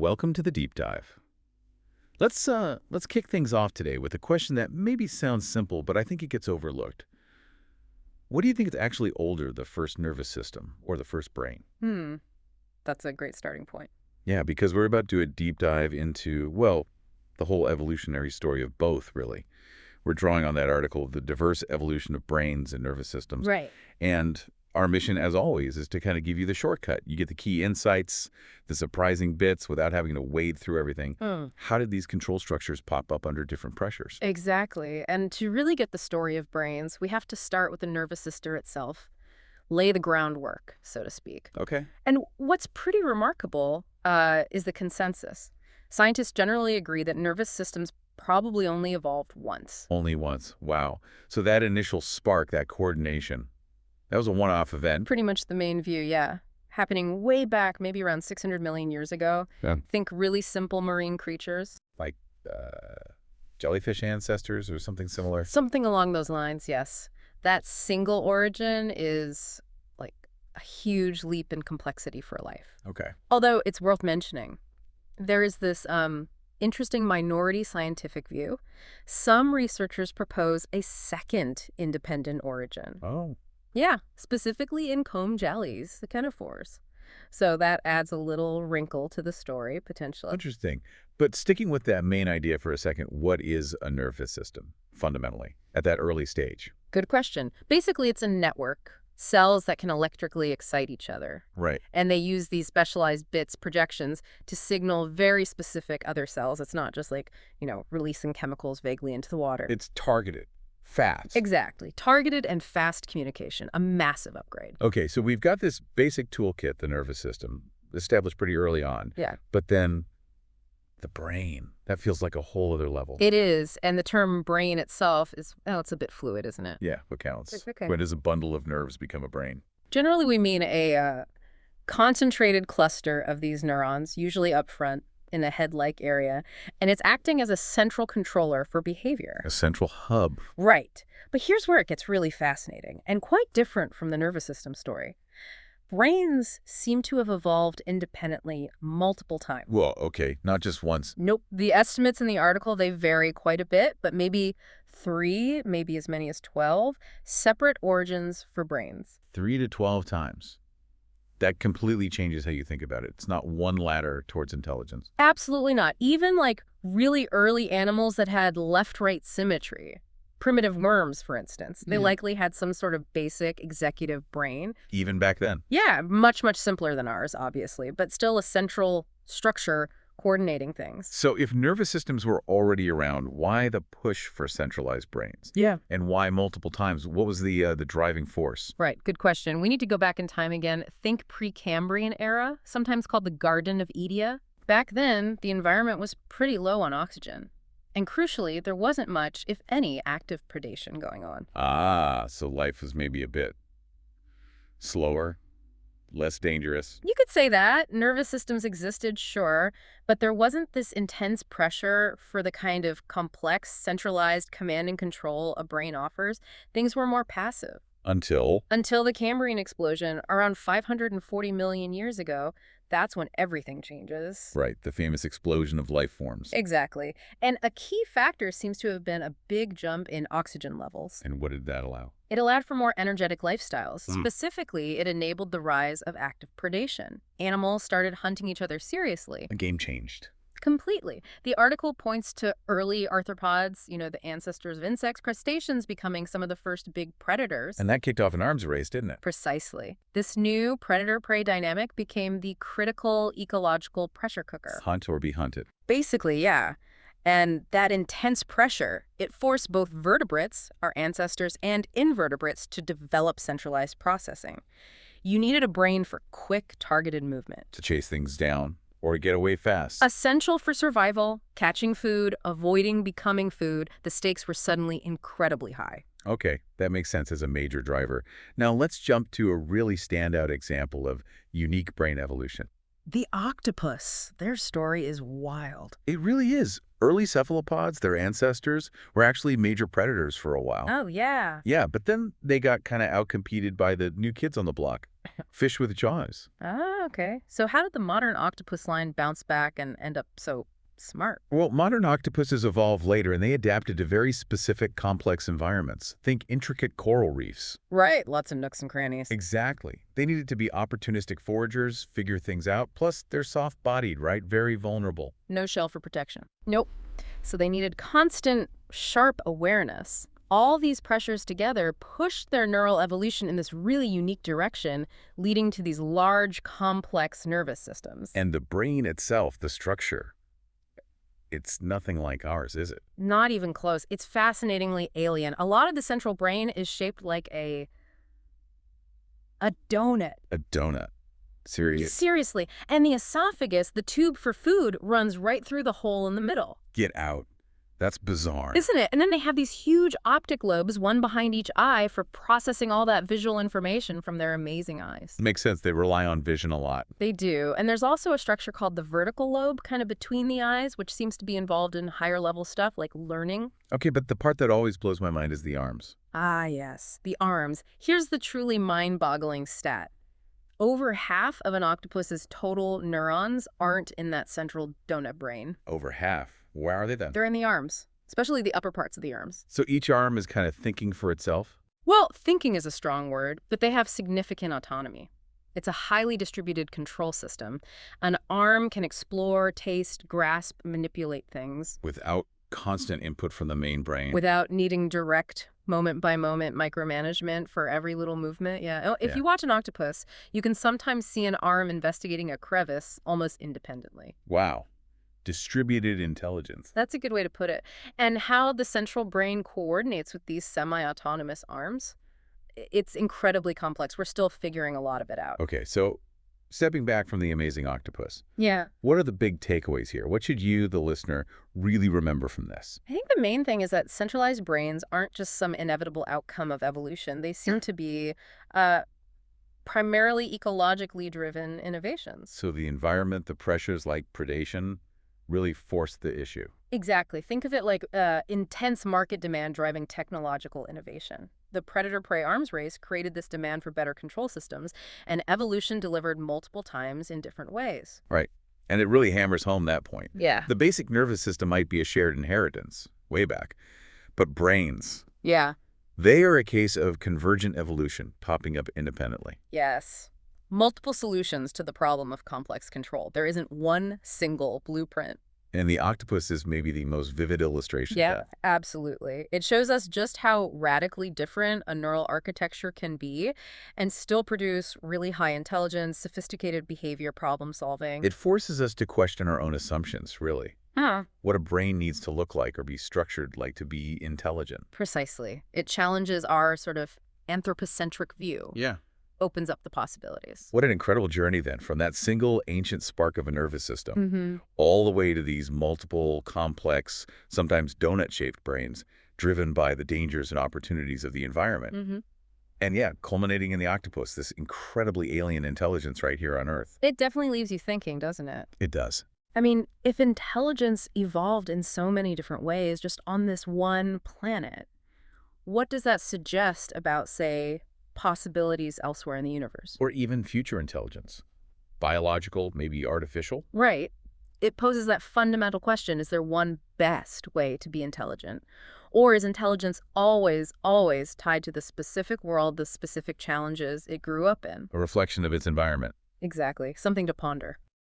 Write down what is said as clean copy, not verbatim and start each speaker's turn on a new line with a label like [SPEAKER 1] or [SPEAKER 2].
[SPEAKER 1] welcome to the deep dive. Let's kick things off today with a question that maybe sounds simple, but I think it gets overlooked. What do you think is actually older, the first nervous system or the first brain?
[SPEAKER 2] That's a great starting point.
[SPEAKER 1] Yeah, because we're about to do a deep dive into, well, the whole evolutionary story of both, really. We're drawing on that article, The Diverse Evolution of Brains and Nervous Systems.
[SPEAKER 2] Right.
[SPEAKER 1] And our mission, as always, is to kind of give you the shortcut. You get the key insights, the surprising bits without having to wade through everything. How did these control structures pop up under different pressures?
[SPEAKER 2] Exactly. And to really get the story of brains, we have to start with the nervous system itself, lay the groundwork, so to speak.
[SPEAKER 1] Okay.
[SPEAKER 2] And what's pretty remarkable is the consensus. Scientists generally agree that nervous systems probably only evolved once.
[SPEAKER 1] Only once. Wow. So that initial spark, that coordination, that was a one-off event.
[SPEAKER 2] Pretty much the main view, yeah. Happening way back, maybe around 600 million years ago.
[SPEAKER 1] Yeah.
[SPEAKER 2] Think really simple marine creatures.
[SPEAKER 1] Like jellyfish ancestors or something similar?
[SPEAKER 2] Something along those lines, yes. That single origin is like a huge leap in complexity for life.
[SPEAKER 1] Okay.
[SPEAKER 2] Although it's worth mentioning, there is this interesting minority scientific view. Some researchers propose a second independent origin.
[SPEAKER 1] Oh.
[SPEAKER 2] Yeah, specifically in comb jellies, the ctenophores. So that adds a little wrinkle to the story, potentially.
[SPEAKER 1] Interesting. But sticking with that main idea for a second, what is a nervous system, fundamentally, at that early stage?
[SPEAKER 2] Good question. Basically, it's a network, cells that can electrically excite each other.
[SPEAKER 1] Right.
[SPEAKER 2] And they use these specialized bits, projections, to signal very specific other cells. It's not just like, releasing chemicals vaguely into the water.
[SPEAKER 1] It's targeted, fast.
[SPEAKER 2] Exactly. Targeted and fast communication, a massive upgrade.
[SPEAKER 1] Okay, so we've got this basic toolkit, the nervous system, established pretty early on.
[SPEAKER 2] Yeah.
[SPEAKER 1] But then the brain, that feels like a whole other level.
[SPEAKER 2] It is. And the term brain itself is, it's a bit fluid, isn't it?
[SPEAKER 1] Yeah, what counts?
[SPEAKER 2] Okay.
[SPEAKER 1] When does a bundle of nerves become a brain?
[SPEAKER 2] Generally, we mean a concentrated cluster of these neurons, usually up front in a head-like area, and it's acting as a central controller for behavior.
[SPEAKER 1] A central hub.
[SPEAKER 2] Right. But here's where it gets really fascinating and quite different from the nervous system story. Brains seem to have evolved independently multiple times.
[SPEAKER 1] Well, okay, not just once.
[SPEAKER 2] Nope. The estimates in the article, they vary quite a bit, but maybe 3, maybe as many as 12 separate origins for brains.
[SPEAKER 1] 3 to 12 times. That completely changes how you think about it. It's not one ladder towards intelligence.
[SPEAKER 2] Absolutely not. Even like really early animals that had left-right symmetry. Primitive worms, for instance. They likely had some sort of basic executive brain.
[SPEAKER 1] Even back then?
[SPEAKER 2] Yeah, much, much simpler than ours, obviously, but still a central structure coordinating things.
[SPEAKER 1] So if nervous systems were already around, why the push for centralized brains?
[SPEAKER 2] Yeah.
[SPEAKER 1] And why multiple times? What was the driving force?
[SPEAKER 2] Right, good question. We need to go back in time again. Think pre-Cambrian era, sometimes called the Garden of Eden. Back then, the environment was pretty low on oxygen. And crucially, there wasn't much, if any, active predation going on.
[SPEAKER 1] Ah, so life was maybe a bit slower, less dangerous.
[SPEAKER 2] You could say that. Nervous systems existed, sure, but there wasn't this intense pressure for the kind of complex, centralized command and control a brain offers. Things were more passive.
[SPEAKER 1] Until
[SPEAKER 2] the Cambrian Explosion, around 540 million years ago. That's when everything changes.
[SPEAKER 1] Right, the famous explosion of life forms.
[SPEAKER 2] Exactly. And a key factor seems to have been a big jump in oxygen levels.
[SPEAKER 1] And what did that allow?
[SPEAKER 2] It allowed for more energetic lifestyles. Specifically, it enabled the rise of active predation. Animals started hunting each other seriously.
[SPEAKER 1] The game changed.
[SPEAKER 2] Completely. The article points to early arthropods, the ancestors of insects, crustaceans becoming some of the first big predators.
[SPEAKER 1] And that kicked off an arms race, didn't it?
[SPEAKER 2] Precisely. This new predator-prey dynamic became the critical ecological pressure cooker.
[SPEAKER 1] Hunt or be hunted.
[SPEAKER 2] Basically, yeah. And that intense pressure, it forced both vertebrates, our ancestors, and invertebrates to develop centralized processing. You needed a brain for quick, targeted movement.
[SPEAKER 1] To chase things down. Or get away fast.
[SPEAKER 2] Essential for survival, catching food, avoiding becoming food, the stakes were suddenly incredibly high.
[SPEAKER 1] Okay, that makes sense as a major driver. Now let's jump to a really standout example of unique brain evolution.
[SPEAKER 2] The octopus. Their story is wild.
[SPEAKER 1] It really is. Early cephalopods, their ancestors, were actually major predators for a while.
[SPEAKER 2] Oh, yeah.
[SPEAKER 1] Yeah, but then they got kind of outcompeted by the new kids on the block. Fish with jaws.
[SPEAKER 2] Ah, okay. So how did the modern octopus line bounce back and end up so smart?
[SPEAKER 1] Well, modern octopuses evolved later, and they adapted to very specific, complex environments. Think intricate coral reefs.
[SPEAKER 2] Right. Lots of nooks and crannies.
[SPEAKER 1] Exactly. They needed to be opportunistic foragers, figure things out, plus they're soft-bodied, right? Very vulnerable.
[SPEAKER 2] No shell for protection. Nope. So they needed constant, sharp awareness. All these pressures together pushed their neural evolution in this really unique direction, leading to these large, complex nervous systems.
[SPEAKER 1] And the brain itself, the structure, it's nothing like ours, is it?
[SPEAKER 2] Not even close. It's fascinatingly alien. A lot of the central brain is shaped like a donut.
[SPEAKER 1] A donut. Serious.
[SPEAKER 2] Seriously. And the esophagus, the tube for food, runs right through the hole in the middle.
[SPEAKER 1] Get out. That's bizarre.
[SPEAKER 2] Isn't it? And then they have these huge optic lobes, one behind each eye, for processing all that visual information from their amazing eyes.
[SPEAKER 1] Makes sense. They rely on vision a lot.
[SPEAKER 2] They do. And there's also a structure called the vertical lobe, kind of between the eyes, which seems to be involved in higher level stuff like learning.
[SPEAKER 1] Okay, but the part that always blows my mind is the arms.
[SPEAKER 2] Ah, yes. The arms. Here's the truly mind-boggling stat. Over half of an octopus's total neurons aren't in that central donut brain.
[SPEAKER 1] Over half. Where are they then?
[SPEAKER 2] They're in the arms, especially the upper parts of the arms.
[SPEAKER 1] So each arm is kind of thinking for itself?
[SPEAKER 2] Well, thinking is a strong word, but they have significant autonomy. It's a highly distributed control system. An arm can explore, taste, grasp, manipulate things.
[SPEAKER 1] Without constant input from the main brain.
[SPEAKER 2] Without needing direct, moment-by-moment micromanagement for every little movement. Yeah. Oh, if you watch an octopus, you can sometimes see an arm investigating a crevice almost independently.
[SPEAKER 1] Wow. Distributed intelligence.
[SPEAKER 2] That's a good way to put it. And how the central brain coordinates with these semi-autonomous arms, it's incredibly complex. We're still figuring a lot of it out.
[SPEAKER 1] Okay, so stepping back from the amazing octopus,
[SPEAKER 2] Yeah.
[SPEAKER 1] what are the big takeaways here? What should you, the listener, really remember from this?
[SPEAKER 2] I think the main thing is that centralized brains aren't just some inevitable outcome of evolution. They seem to be primarily ecologically driven innovations.
[SPEAKER 1] So the environment, the pressures like predation, really forced the issue.
[SPEAKER 2] Exactly. Think of it like intense market demand driving technological innovation. The predator-prey arms race created this demand for better control systems, and evolution delivered multiple times in different ways.
[SPEAKER 1] Right. And it really hammers home that point.
[SPEAKER 2] Yeah.
[SPEAKER 1] The basic nervous system might be a shared inheritance, way back. But brains,
[SPEAKER 2] Yeah.
[SPEAKER 1] they are a case of convergent evolution popping up independently.
[SPEAKER 2] Yes. Multiple solutions to the problem of complex control. There isn't one single blueprint.
[SPEAKER 1] And the octopus is maybe the most vivid illustration of
[SPEAKER 2] Yeah,
[SPEAKER 1] that.
[SPEAKER 2] absolutely. It shows us just how radically different a neural architecture can be and still produce really high intelligence, sophisticated behavior, problem solving.
[SPEAKER 1] It forces us to question our own assumptions, really.
[SPEAKER 2] Huh.
[SPEAKER 1] What a brain needs to look like or be structured like to be intelligent.
[SPEAKER 2] Precisely. It challenges our sort of anthropocentric view,
[SPEAKER 1] Yeah.
[SPEAKER 2] opens up the possibilities.
[SPEAKER 1] What an incredible journey then, from that single ancient spark of a nervous system
[SPEAKER 2] Mm-hmm.
[SPEAKER 1] all the way to these multiple, complex, sometimes donut-shaped brains driven by the dangers and opportunities of the environment.
[SPEAKER 2] Mm-hmm.
[SPEAKER 1] And yeah, culminating in the octopus, this incredibly alien intelligence right here on Earth.
[SPEAKER 2] It definitely leaves you thinking, doesn't it?
[SPEAKER 1] It does.
[SPEAKER 2] I mean, if intelligence evolved in so many different ways just on this one planet, what does that suggest about, say, possibilities elsewhere in the universe?
[SPEAKER 1] Or even future intelligence. Biological, maybe artificial.
[SPEAKER 2] Right. It poses that fundamental question, is there one best way to be intelligent? Or is intelligence always, always tied to the specific world, the specific challenges it grew up in?
[SPEAKER 1] A reflection of its environment.
[SPEAKER 2] Exactly. Something to ponder.